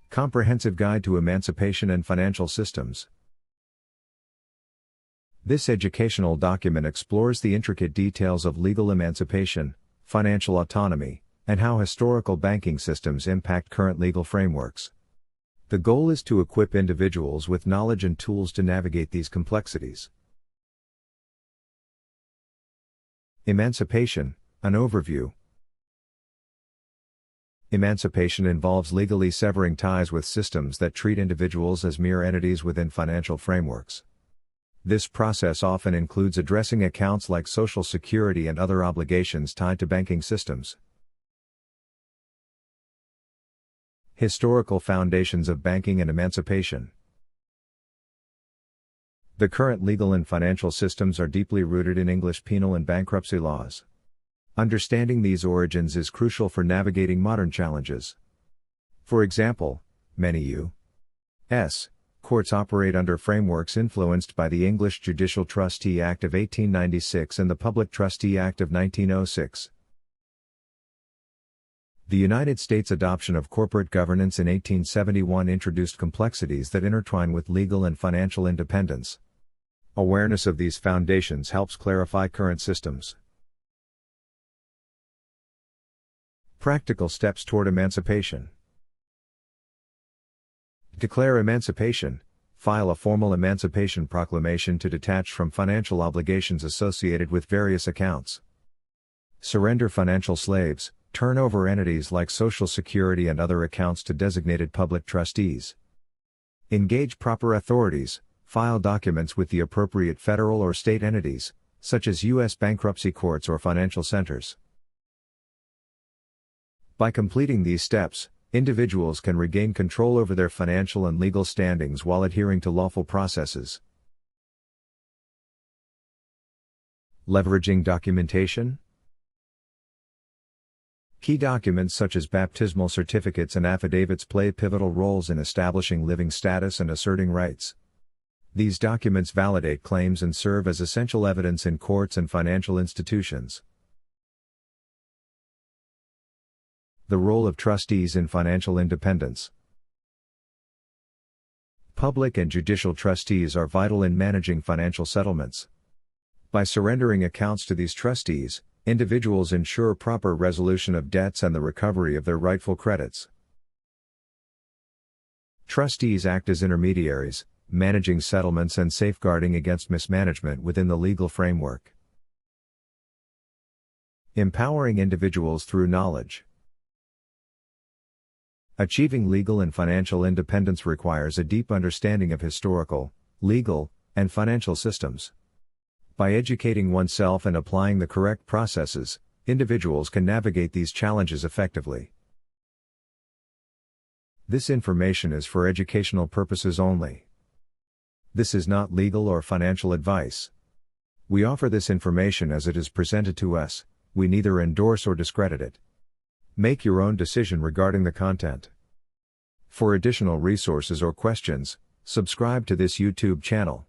Comprehensive Guide to Emancipation and Financial Systems. This educational document explores the intricate details of legal emancipation, financial autonomy, and how historical banking systems impact current legal frameworks. The goal is to equip individuals with knowledge and tools to navigate these complexities. Emancipation, an overview. Emancipation involves legally severing ties with systems that treat individuals as mere entities within financial frameworks. This process often includes addressing accounts like Social Security and other obligations tied to banking systems. Historical foundations of banking and emancipation. The current legal and financial systems are deeply rooted in English penal and bankruptcy laws. Understanding these origins is crucial for navigating modern challenges. For example, many U.S. courts operate under frameworks influenced by the English Judicial Trustee Act of 1896 and the Public Trustee Act of 1906. The United States adoption of corporate governance in 1871 introduced complexities that intertwine with legal and financial independence. Awareness of these foundations helps clarify current systems. Practical steps toward emancipation. Declare emancipation. File a formal emancipation proclamation to detach from financial obligations associated with various accounts. Surrender financial slaves. Turn over entities like Social Security and other accounts to designated public trustees. Engage proper authorities. File documents with the appropriate federal or state entities, such as U.S. bankruptcy courts or financial centers. By completing these steps, individuals can regain control over their financial and legal standings while adhering to lawful processes. Leveraging documentation. Key documents such as baptismal certificates and affidavits play pivotal roles in establishing living status and asserting rights. These documents validate claims and serve as essential evidence in courts and financial institutions. The role of trustees in financial independence. Public and judicial trustees are vital in managing financial settlements. By surrendering accounts to these trustees, individuals ensure proper resolution of debts and the recovery of their rightful credits. Trustees act as intermediaries, managing settlements and safeguarding against mismanagement within the legal framework. Empowering individuals through knowledge. Achieving legal and financial independence requires a deep understanding of historical, legal, and financial systems. By educating oneself and applying the correct processes, individuals can navigate these challenges effectively. This information is for educational purposes only. This is not legal or financial advice. We offer this information as it is presented to us. We neither endorse or discredit it. Make your own decision regarding the content. For additional resources or questions, subscribe to this YouTube channel.